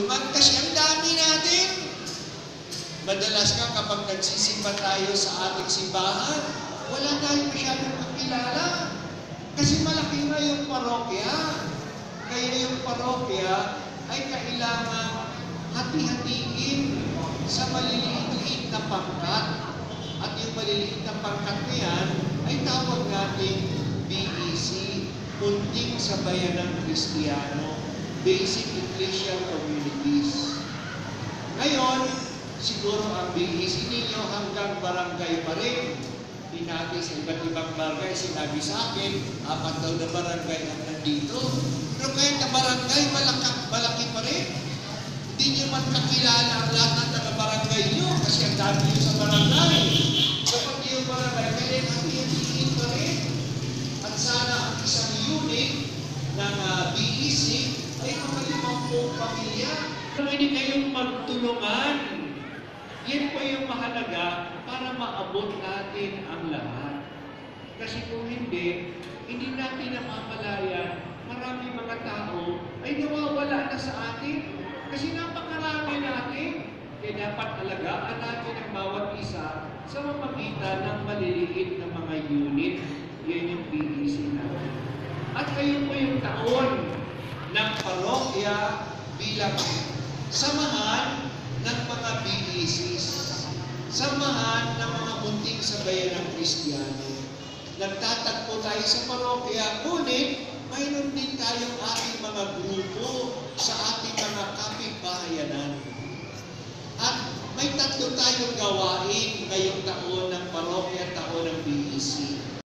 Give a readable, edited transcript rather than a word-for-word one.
tulungan kasi ang dami natin. Madalas nga kapag nagsisimba tayo sa ating simbahan, wala tayong masyadong kakilala. Kasi malaki nga yung parokya. Kaya yung parokya ay kailangan hati-hatiin sa maliliit na pangkat. At yung maliliit na pangkat na yan ay tawag nating BEC, Kunting Sabayanang Kristiyano, Basic Ecclesial Communities. Ngayon, siguro ang BEC ninyo hanggang barangay pa rin. Hindi natin sa iba't ibang barangay, sinabi sa akin, 4 daw na barangay ang nandito. Pero kahit na barangay, malaki pa rin. Hindi nyo man kakilala ang lahat ng taga-barangay nyo kasi ang dami nyo sa barangay. Kapag yung barangay, kaya hati-hatiin pa rin. At sana ang isang unit ng BEC ay mga 50 pamilya. Pwede kayong magtulungan. Yan po yung mahalaga para maabot natin ang lahat. Kasi kung hindi natin namamalayan, marami mga tao ay nawawala na sa atin. Kasi napakarami natin. Kaya dapat alagaan natin ang bawat isa sa mamagitan ng maliliit na mga unit. Yan yung BEC natin. At kayo po yung taon ng parokya bilang samahan ng mga BECs, samahan ng mga munting sabayan ng Kristiyano. Nagtatagpo tayo sa parokya, ngunit mayroon din tayong ating mga grupo sa ating mga kapitbahayanan. At may 3 tayong gawain ngayong taon ng parokya, taon ng BEC.